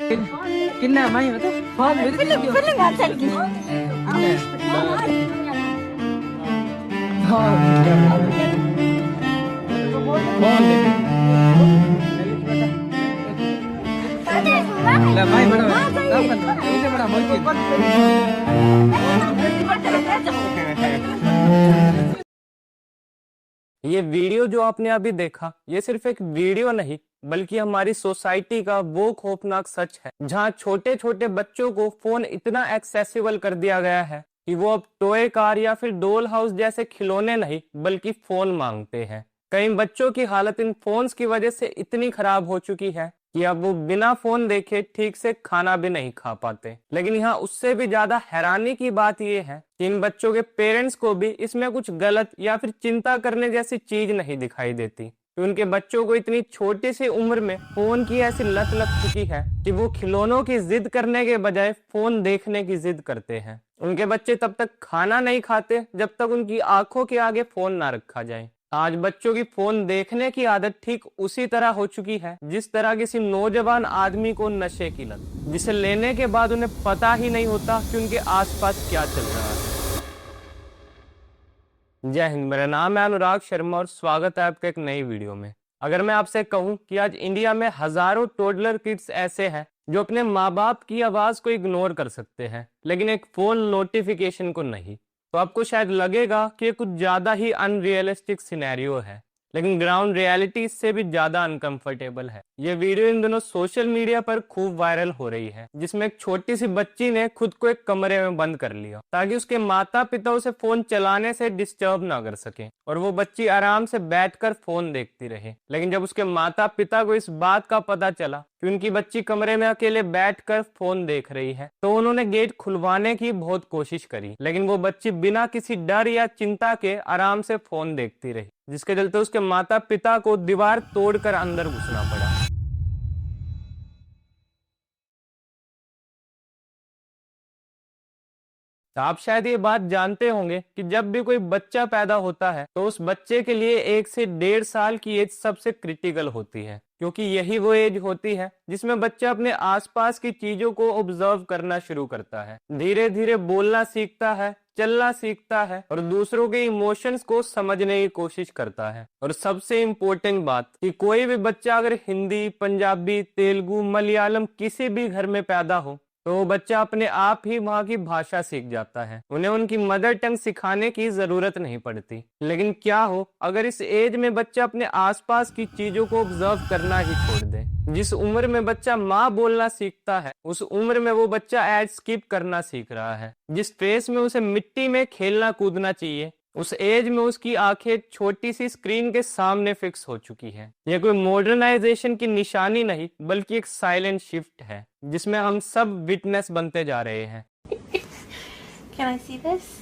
किन्ना माई बता phone film film आ चल की ला माई बड़ा इसे बड़ा ये वीडियो जो आपने अभी देखा, ये सिर्फ एक वीडियो नहीं बल्कि हमारी सोसाइटी का वो खौफनाक सच है, जहाँ छोटे छोटे बच्चों को फोन इतना एक्सेसिबल कर दिया गया है कि वो अब टॉय कार या फिर डोल हाउस जैसे खिलौने नहीं बल्कि फोन मांगते हैं। कई बच्चों की हालत इन फोन्स की वजह से इतनी खराब हो चुकी है कि अब वो बिना फोन देखे ठीक से खाना भी नहीं खा पाते। लेकिन यहाँ उससे भी ज्यादा हैरानी की बात यह है कि इन बच्चों के पेरेंट्स को भी इसमें कुछ गलत या फिर चिंता करने जैसी चीज नहीं दिखाई देती कि उनके बच्चों को इतनी छोटी सी उम्र में फोन की ऐसी लत लग चुकी है कि वो खिलौनों की जिद करने के बजाय फोन देखने की जिद करते हैं। उनके बच्चे तब तक खाना नहीं खाते जब तक उनकी आंखों के आगे फोन ना रखा जाए। आज बच्चों की फोन देखने की आदत ठीक उसी तरह हो चुकी है जिस तरह किसी नौजवान आदमी को नशे की लत, जिसे लेने के बाद उन्हें पता ही नहीं होता कि उनके आसपास क्या चल रहा है। जय हिंद, मेरा नाम है अनुराग शर्मा और स्वागत है आपके एक नई वीडियो में। अगर मैं आपसे कहूं कि आज इंडिया में हजारों टोडलर किड्स ऐसे हैं जो अपने माँ बाप की आवाज को इग्नोर कर सकते हैं लेकिन एक फोन नोटिफिकेशन को नहीं, तो आपको शायद लगेगा कि ये कुछ ज्यादा ही अनरियलिस्टिक सिनेरियो है, लेकिन ग्राउंड रियलिटी इससे भी ज्यादा अनकंफर्टेबल है। ये वीडियो इन दिनों सोशल मीडिया पर खूब वायरल हो रही है, जिसमें एक छोटी सी बच्ची ने खुद को एक कमरे में बंद कर लिया ताकि उसके माता पिता उसे फोन चलाने से डिस्टर्ब ना कर सके और वो बच्ची आराम से बैठकर फोन देखती रहे। लेकिन जब उसके माता पिता को इस बात का पता चला कि उनकी बच्ची कमरे में अकेले बैठकर फोन देख रही है, तो उन्होंने गेट खुलवाने की बहुत कोशिश करी, लेकिन वो बच्ची बिना किसी डर या चिंता के आराम से फोन देखती रही, जिसके चलते उसके माता पिता को दीवार तोड़कर अंदर घुसना पड़ा। तो आप शायद ये बात जानते होंगे कि जब भी कोई बच्चा पैदा होता है तो उस बच्चे के लिए 1 से 1.5 साल की एज सबसे क्रिटिकल होती है, क्योंकि यही वो एज होती है जिसमें बच्चा अपने आसपास की चीजों को ऑब्जर्व करना शुरू करता है, धीरे धीरे बोलना सीखता है, चलना सीखता है और दूसरों के इमोशंस को समझने की कोशिश करता है। और सबसे इम्पोर्टेंट बात कि कोई भी बच्चा अगर हिंदी, पंजाबी, तेलुगु, मलयालम किसी भी घर में पैदा हो तो वो बच्चा अपने आप ही वहाँ की भाषा सीख जाता है, उन्हें उनकी मदर टंग सिखाने की जरूरत नहीं पड़ती। लेकिन क्या हो अगर इस एज में बच्चा अपने आसपास की चीजों को ऑब्जर्व करना ही छोड़ दे। जिस उम्र में बच्चा माँ बोलना सीखता है उस उम्र में वो बच्चा एड स्किप करना सीख रहा है। जिस फेस में उसे मिट्टी में खेलना कूदना चाहिए उस एज में उसकी आंखें छोटी सी स्क्रीन के सामने फिक्स हो चुकी है। यह कोई मॉडर्नाइजेशन की निशानी नहीं बल्कि एक साइलेंट शिफ्ट है जिसमें हम सब विटनेस बनते जा रहे हैं। Can I see this?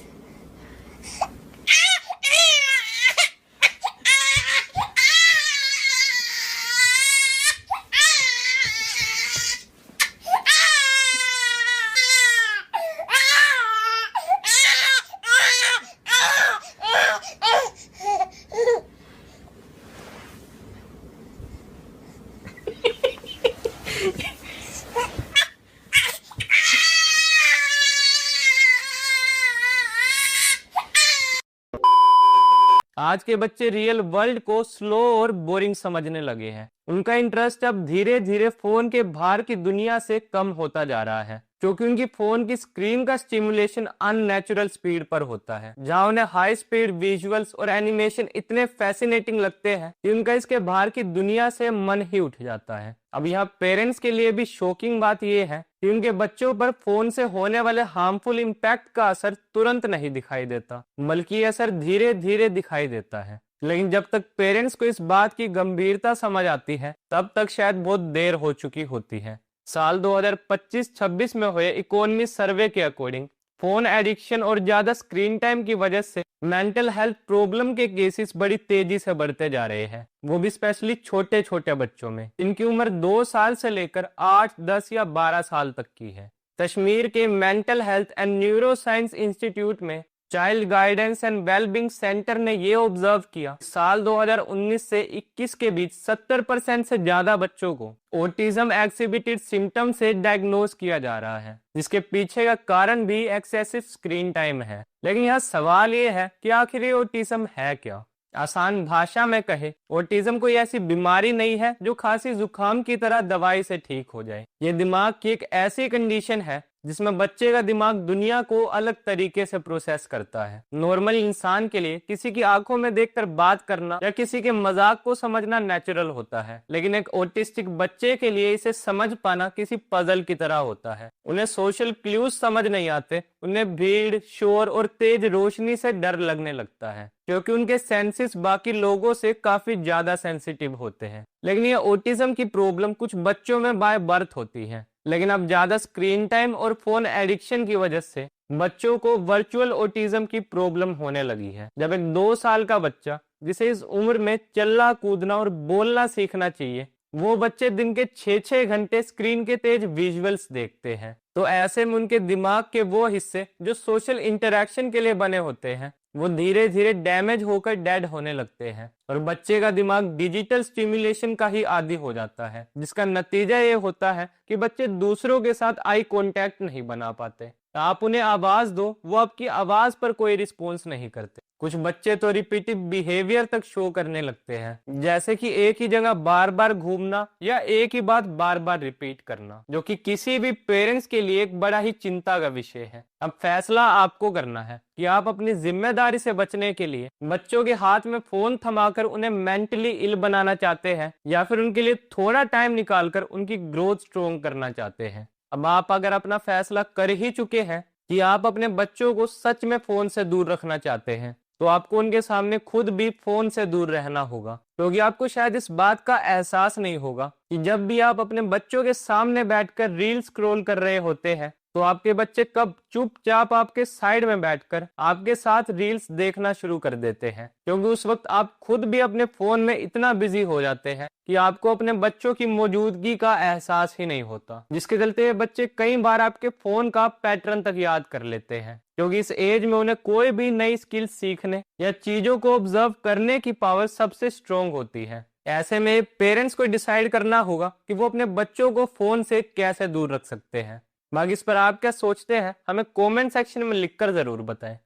आज के बच्चे रियल वर्ल्ड को स्लो और बोरिंग समझने लगे हैं। उनका इंटरेस्ट अब धीरे धीरे फोन के बाहर की दुनिया से कम होता जा रहा है, क्योंकि उनकी फोन की स्क्रीन का स्टिमुलेशन अननेचुरल स्पीड पर होता है, जहां उन्हें हाई स्पीड विजुअल्स और एनिमेशन इतने फैसिनेटिंग लगते हैं कि उनका इसके बाहर की दुनिया से मन ही उठ जाता है। अब यहाँ पेरेंट्स के लिए भी शॉकिंग बात यह है कि उनके बच्चों पर फोन से होने वाले हार्मफुल इम्पैक्ट का असर तुरंत नहीं दिखाई देता बल्कि यह असर धीरे धीरे दिखाई देता है। लेकिन जब तक पेरेंट्स को इस बात की गंभीरता समझ आती है तब तक शायद बहुत देर हो चुकी होती है। साल 2025-26 में हुए इकोनॉमी सर्वे के अकॉर्डिंग फोन एडिक्शन और ज्यादा स्क्रीन टाइम की वजह से मेंटल हेल्थ प्रॉब्लम के केसेस बड़ी तेजी से बढ़ते जा रहे हैं, वो भी स्पेशली छोटे छोटे बच्चों में। इनकी उम्र 2 साल से लेकर 8, 10 या 12 साल तक की है। कश्मीर के mental health and neuro science institute में child guidance and wellbeing centre ने ये ऑब्जर्व किया, साल 2019 से 21 के बीच 70% से ज्यादा बच्चों को ऑटिज्म एक्सिबिटेड सिम्टम से डायग्नोज किया जा रहा है, जिसके पीछे का कारण भी एक्सेसिव स्क्रीन टाइम है। लेकिन यह सवाल ये है कि आखिर ये ऑटिज्म है क्या? आसान भाषा में कहे, ऑटिज्म कोई ऐसी बीमारी नहीं है जो खांसी जुकाम की तरह दवाई से ठीक हो जाए। ये दिमाग की एक ऐसी कंडीशन है जिसमें बच्चे का दिमाग दुनिया को अलग तरीके से प्रोसेस करता है। नॉर्मल इंसान के लिए किसी की आंखों में देखकर बात करना या किसी के मजाक को समझना नेचुरल होता है, लेकिन एक ऑटिस्टिक बच्चे के लिए इसे समझ पाना किसी पजल की तरह होता है। उन्हें सोशल क्लूज समझ नहीं आते, उन्हें भीड़, शोर और तेज रोशनी से डर लगने लगता है, क्योंकि उनके सेंसेस बाकी लोगों से काफी ज्यादा सेंसिटिव होते हैं। लेकिन ये ऑटिज्म की प्रॉब्लम कुछ बच्चों में बाय बर्थ होती है, लेकिन अब ज्यादा स्क्रीन टाइम और फोन एडिक्शन की वजह से बच्चों को वर्चुअल ऑटिज्म की प्रॉब्लम होने लगी है। जब एक 2 साल का बच्चा, जिसे इस उम्र में चलना, कूदना और बोलना सीखना चाहिए, वो बच्चे दिन के 6-6 घंटे स्क्रीन के तेज विजुअल्स देखते हैं, तो ऐसे में उनके दिमाग के वो हिस्से जो सोशल इंटरेक्शन के लिए बने होते हैं, वो धीरे धीरे डैमेज होकर डेड होने लगते हैं और बच्चे का दिमाग डिजिटल स्टिमुलेशन का ही आदी हो जाता है, जिसका नतीजा ये होता है कि बच्चे दूसरों के साथ आई कांटेक्ट नहीं बना पाते। आप उन्हें आवाज दो, वो आपकी आवाज पर कोई रिस्पॉन्स नहीं करते। कुछ बच्चे तो रिपीटिव बिहेवियर तक शो करने लगते हैं, जैसे कि एक ही जगह बार बार घूमना या एक ही बात बार बार रिपीट करना, जो कि किसी भी पेरेंट्स के लिए एक बड़ा ही चिंता का विषय है। अब फैसला आपको करना है कि आप अपनी जिम्मेदारी से बचने के लिए बच्चों के हाथ में फोन थमाकर उन्हें मेंटली इल बनाना चाहते हैं या फिर उनके लिए थोड़ा टाइम निकालकर उनकी ग्रोथ स्ट्रोंग करना चाहते हैं। अब आप अगर अपना फैसला कर ही चुके हैं कि आप अपने बच्चों को सच में फोन से दूर रखना चाहते हैं, तो आपको उनके सामने खुद भी फोन से दूर रहना होगा, क्योंकि आपको शायद इस बात का एहसास नहीं होगा कि जब भी आप अपने बच्चों के सामने बैठकर रील स्क्रॉल कर रहे होते हैं, तो आपके बच्चे कब चुपचाप आपके साइड में बैठकर आपके साथ रील्स देखना शुरू कर देते हैं, क्योंकि उस वक्त आप खुद भी अपने फोन में इतना बिजी हो जाते हैं कि आपको अपने बच्चों की मौजूदगी का एहसास ही नहीं होता, जिसके चलते बच्चे कई बार आपके फोन का पैटर्न तक याद कर लेते हैं, क्योंकि इस एज में उन्हें कोई भी नई स्किल सीखने या चीजों को ऑब्जर्व करने की पावर सबसे स्ट्रोंग होती है। ऐसे में पेरेंट्स को डिसाइड करना होगा कि वो अपने बच्चों को फोन से कैसे दूर रख सकते हैं। बाकी इस पर आप क्या सोचते हैं, हमें कमेंट सेक्शन में लिखकर जरूर बताएं।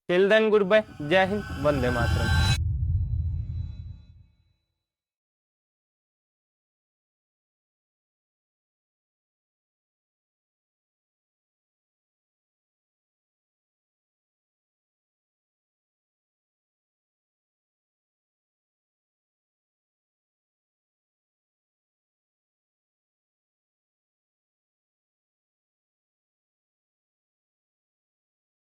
टिल देन गुड बाय, जय हिंद, वंदे मातरम।